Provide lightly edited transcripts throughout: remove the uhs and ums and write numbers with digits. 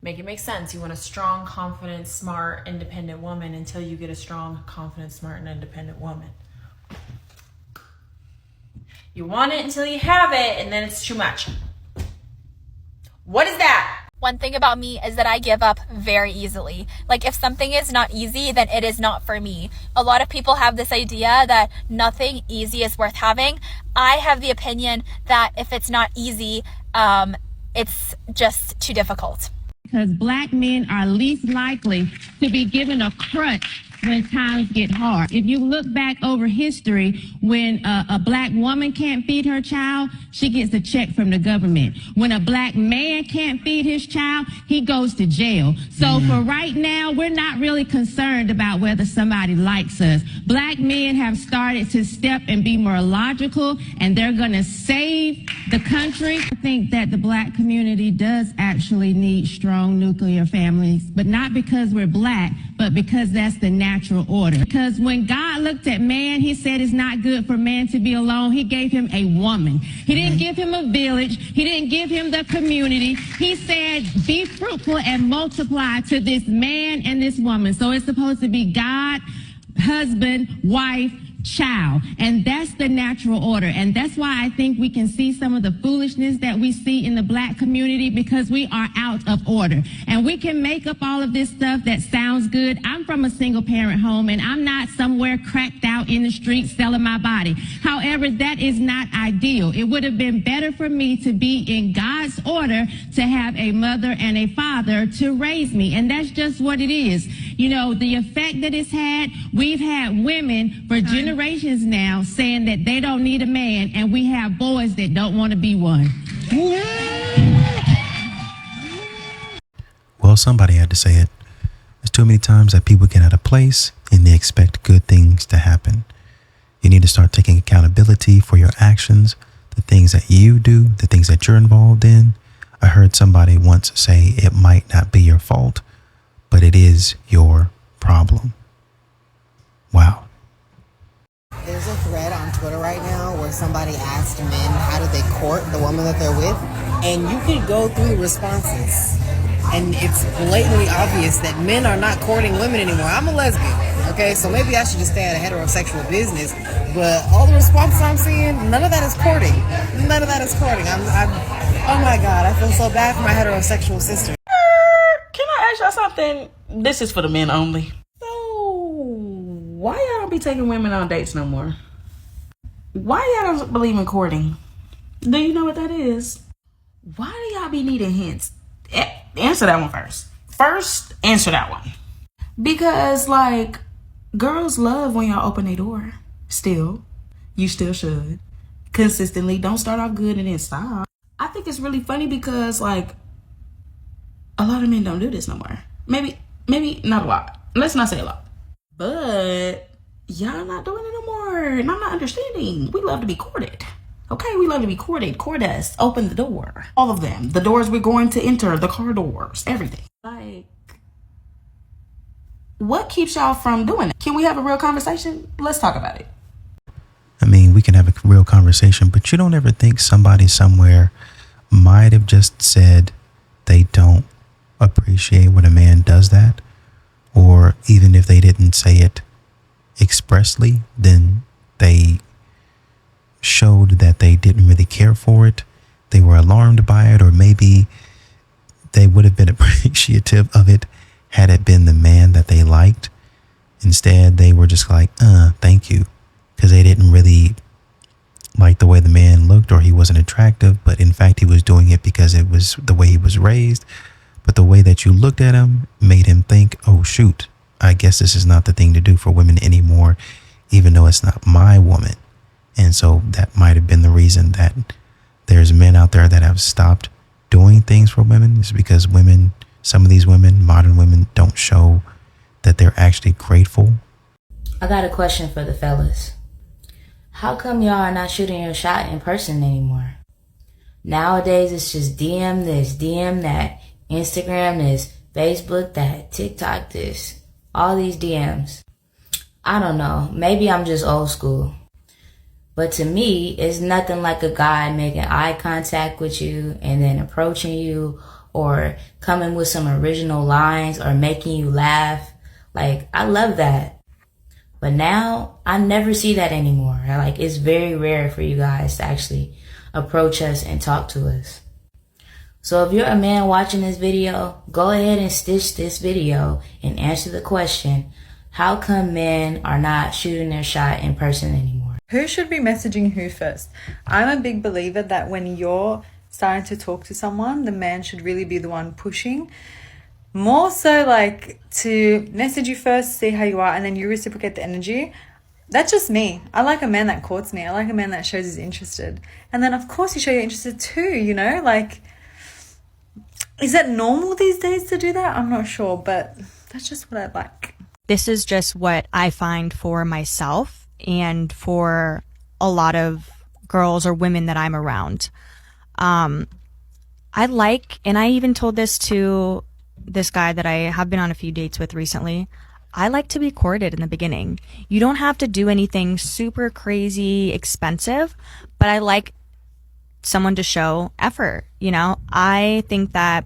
Make it make sense. You want a strong, confident, smart, independent woman until you get a strong, confident, smart, and independent woman. You want it until you have it, and then it's too much. What is that? One thing about me is that I give up very easily. Like, if something is not easy, then it is not for me. A lot of people have this idea that nothing easy is worth having. I have the opinion that if it's not easy, it's just too difficult. Because black men are least likely to be given a crutch when times get hard. If you look back over history, when a black woman can't feed her child, she gets a check from the government. When a black man can't feed his child, he goes to jail. So for right now, we're not really concerned about whether somebody likes us. Black men have started to step and be more logical, and they're going to save the country. I think that the black community does actually need strong nuclear families, but not because we're black, but because that's the natural order. Because when God looked at man, he said it's not good for man to be alone. He gave him a woman. He didn't give him a village. He didn't give him the community. He said, be fruitful and multiply to this man and this woman. So it's supposed to be God, husband, wife, child. And that's the natural order. And that's why I think we can see some of the foolishness that we see in the black community, because we are out of order. And we can make up all of this stuff that sounds good. I'm from a single parent home, and I'm not somewhere cracked out in the street selling my body. However, that is not ideal. It would have been better for me to be in God's order, to have a mother and a father to raise me. And that's just what it is. You know, the effect that it's had, we've had women for generations now saying that they don't need a man, and we have boys that don't want to be one. Well, somebody had to say it. There's too many times that people get out of place and they expect good things to happen. You need to start taking accountability for your actions, the things that you do, the things that you're involved in. I heard somebody once say it might not be your fault, but it is your problem. Wow. There's a thread on Twitter right now where somebody asked men how do they court the woman that they're with, and you could go through the responses, and it's blatantly obvious that men are not courting women anymore. I'm a lesbian, okay, so maybe I should just stay out of heterosexual business, but all the responses I'm seeing, none of that is courting. None of that is courting. I'm oh my God, I feel so bad for my heterosexual sister. Can I ask y'all something? This is for the men only. Why y'all don't be taking women on dates no more? Why y'all don't believe in courting? Do you know what that is? Why do y'all be needing hints? Answer that one first. First, answer that one. Because, like, girls love when y'all open their door. Still. You still should. Consistently. Don't start off good and then stop. I think it's really funny because, like, a lot of men don't do this no more. Maybe not a lot. Let's not say a lot. But y'all not doing it no more. And I'm not understanding. We love to be courted. Okay, we love to be courted. Court us. Open the door. All of them. The doors we're going to enter. The car doors. Everything. Like, what keeps y'all from doing it? Can we have a real conversation? Let's talk about it. I mean, we can have a real conversation, but you don't ever think somebody somewhere might have just said they don't appreciate when a man does that? Or even if they didn't say it expressly, then they showed that they didn't really care for it. They were alarmed by it, or maybe they would have been appreciative of it had it been the man that they liked. Instead, they were just like, thank you, because they didn't really like the way the man looked, or he wasn't attractive, but in fact, he was doing it because it was the way he was raised. But the way that you looked at him made him think, oh, shoot, I guess this is not the thing to do for women anymore, even though it's not my woman. And so that might have been the reason that there's men out there that have stopped doing things for women, is because women, some of these women, modern women, don't show that they're actually grateful. I got a question for the fellas. How come y'all are not shooting your shot in person anymore? Nowadays, it's just DM this, DM that. Instagram this, Facebook that, TikTok this, all these DMs. I don't know, maybe I'm just old school. But to me, it's nothing like a guy making eye contact with you and then approaching you, or coming with some original lines or making you laugh. Like, I love that. But now I never see that anymore. Like, it's very rare for you guys to actually approach us and talk to us. So if you're a man watching this video, go ahead and stitch this video and answer the question, how come men are not shooting their shot in person anymore? Who should be messaging who first? I'm a big believer that when you're starting to talk to someone, the man should really be the one pushing. More so like to message you first, see how you are, and then you reciprocate the energy. That's just me. I like a man that courts me. I like a man that shows he's interested. And then of course you show you're interested too, you know? Like, is that normal these days to do that? I'm not sure, but that's just what I like. This is just what I find for myself and for a lot of girls or women that I'm around. I like, and I even told this to this guy that I have been on a few dates with recently, I like to be courted in the beginning. You don't have to do anything super crazy expensive, but I like someone to show effort. You know, I think that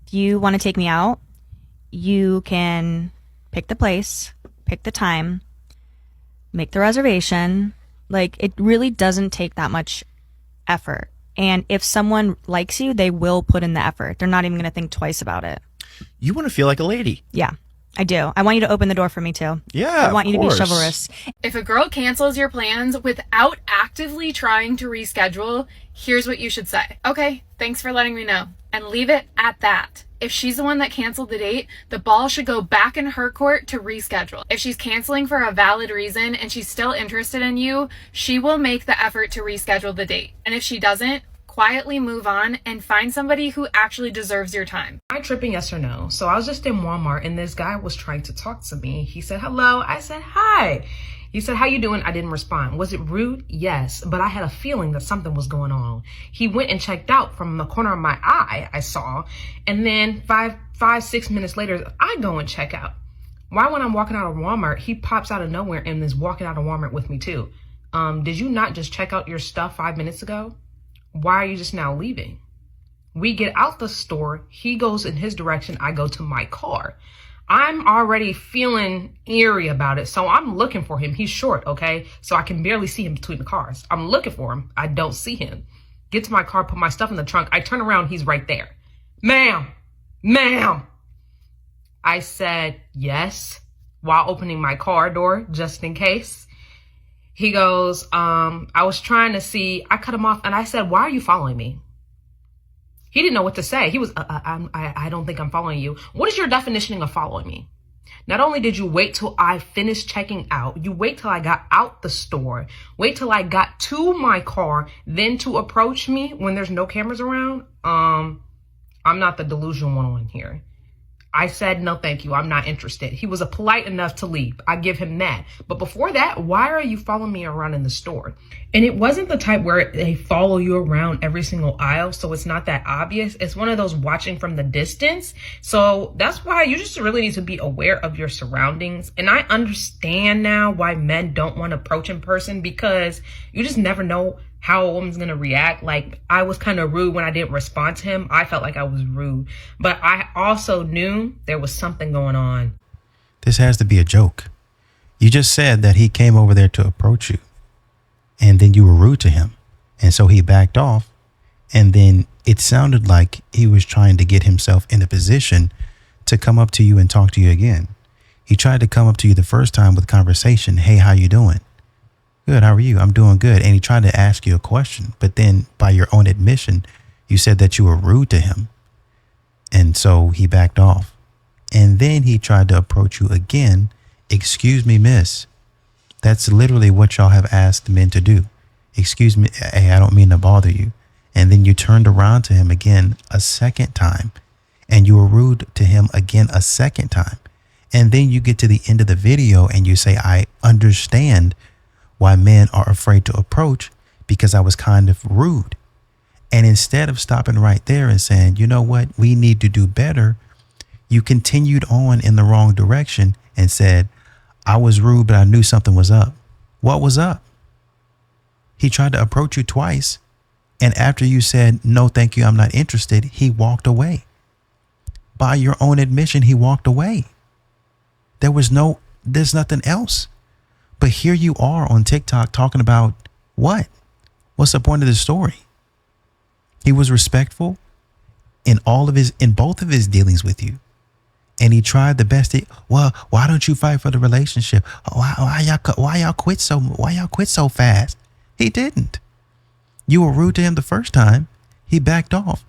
if you want to take me out, you can pick the place, pick the time, make the reservation. Like, it really doesn't take that much effort. And if someone likes you, they will put in the effort. They're not even going to think twice about it. You want to feel like a lady. Yeah, I do. I want you to open the door for me too. Yeah, I want you to be chivalrous. If a girl cancels your plans without actively trying to reschedule, here's what you should say. Okay, thanks for letting me know. And leave it at that. If she's the one that canceled the date, the ball should go back in her court to reschedule. If she's canceling for a valid reason and she's still interested in you, she will make the effort to reschedule the date. And if she doesn't, quietly move on and find somebody who actually deserves your time. Am I tripping, yes or no? So I was just in Walmart and this guy was trying to talk to me. He said, hello. I said, hi. He said, how you doing? I didn't respond. Was it rude? Yes, but I had a feeling that something was going on. He went and checked out from the corner of my eye, I saw. And then 6 minutes later, I go and check out. Why when I'm walking out of Walmart, he pops out of nowhere and is walking out of Walmart with me too. Did you not just check out your stuff 5 minutes ago? Why are you just now leaving? We get out the store. He goes in his direction. I go to my car. I'm already feeling eerie about it. So I'm looking for him. He's short, okay? So I can barely see him between the cars. I'm looking for him. I don't see him. Get to my car, put my stuff in the trunk. I turn around. He's right there. Ma'am. I said yes while opening my car door just in case. He goes, I was trying to see, I cut him off and I said, why are you following me? He didn't know what to say. He was, I don't think I'm following you. What is your definition of following me? Not only did you wait till I finished checking out, you wait till I got out the store, wait till I got to my car, then to approach me when there's no cameras around. I'm not the delusional one here. I said, no, thank you. I'm not interested. He was polite enough to leave. I give him that. But before that, why are you following me around in the store? And it wasn't the type where they follow you around every single aisle. So it's not that obvious. It's one of those watching from the distance. So that's why you just really need to be aware of your surroundings. And I understand now why men don't want to approach in person, because you just never know how a woman's going to react. Like, I was kind of rude when I didn't respond to him. I felt like I was rude, but I also knew there was something going on. This has to be a joke. You just said that he came over there to approach you, and then you were rude to him. And so he backed off. And then it sounded like he was trying to get himself in a position to come up to you and talk to you again. He tried to come up to you the first time with conversation. Hey, how you doing? Good. How are you? I'm doing good. And he tried to ask you a question, but then by your own admission, you said that you were rude to him. And so he backed off. And then he tried to approach you again. Excuse me, miss. That's literally what y'all have asked men to do. Excuse me. Hey, I don't mean to bother you. And then you turned around to him again a second time, and you were rude to him again a second time. And then you get to the end of the video and you say, I understand why men are afraid to approach, because I was kind of rude. And instead of stopping right there and saying, you know what, we need to do better, you continued on in the wrong direction and said, I was rude, but I knew something was up. What was up? He tried to approach you twice. And after you said, no, thank you, I'm not interested, he walked away. by your own admission, he walked away. There's nothing else. But here you are on TikTok talking about what? What's the point of the story? He was respectful in both of his dealings with you. And he tried the best. Well, why don't you fight for the relationship? Why y'all quit so fast? He didn't. You were rude to him the first time. He backed off,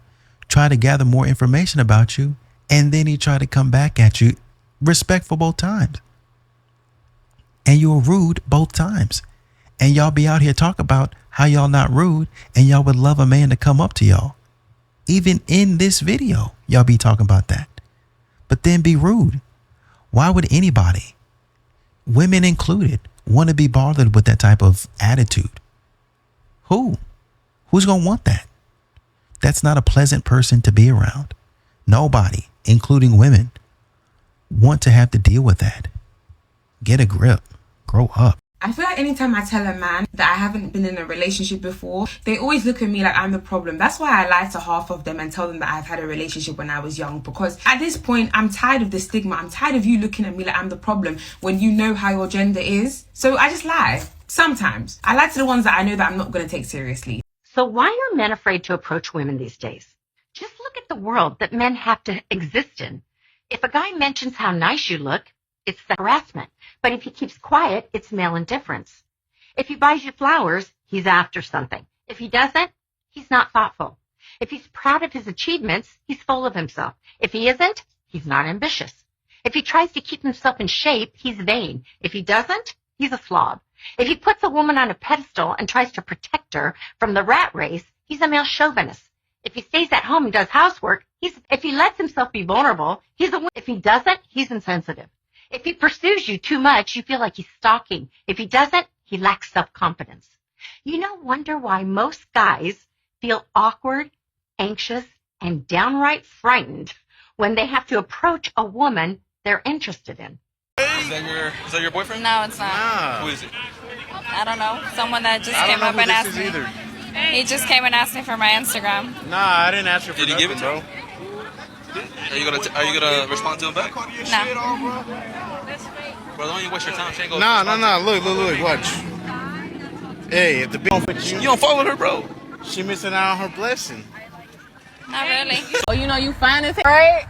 tried to gather more information about you, and then he tried to come back at you, respectful both times. And you were rude both times. And y'all be out here talking about how y'all not rude, and y'all would love a man to come up to y'all. Even in this video, y'all be talking about that. But then be rude. Why would anybody, women included, want to be bothered with that type of attitude? Who's going to want that? That's not a pleasant person to be around. Nobody, including women, want to have to deal with that. Get a grip. Grow up. I feel like anytime I tell a man that I haven't been in a relationship before, they always look at me like I'm the problem. That's why I lie to half of them and tell them that I've had a relationship when I was young. Because at this point, I'm tired of the stigma. I'm tired of you looking at me like I'm the problem when you know how your gender is. So I just lie. Sometimes. I lie to the ones that I know that I'm not going to take seriously. So why are men afraid to approach women these days? Just look at the world that men have to exist in. If a guy mentions how nice you look, it's harassment. But if he keeps quiet, it's male indifference. If he buys you flowers, he's after something. If he doesn't, he's not thoughtful. If he's proud of his achievements, he's full of himself. If he isn't, he's not ambitious. If he tries to keep himself in shape, he's vain. If he doesn't, he's a slob. If he puts a woman on a pedestal and tries to protect her from the rat race, he's a male chauvinist. If he stays at home and does housework, if he lets himself be vulnerable, he's a woman. If he doesn't, he's insensitive. If he pursues you too much, you feel like he's stalking. If he doesn't, he lacks self-confidence. Wonder why most guys feel awkward, anxious, and downright frightened when they have to approach a woman they're interested in. Is that your boyfriend? No, it's not. Nah. Who is it? I don't know. Someone that just came up and asked me. Either. He just came and asked me for my Instagram. Nah, I didn't ask you for nothing, give it to him? Are you gonna respond to him back? No. Bro, don't even waste your time. She ain't Nah. Look. Watch. Hey, if the bitch with you don't follow her, bro. She missing out on her blessing. Not really. Oh, you fine as hell, right?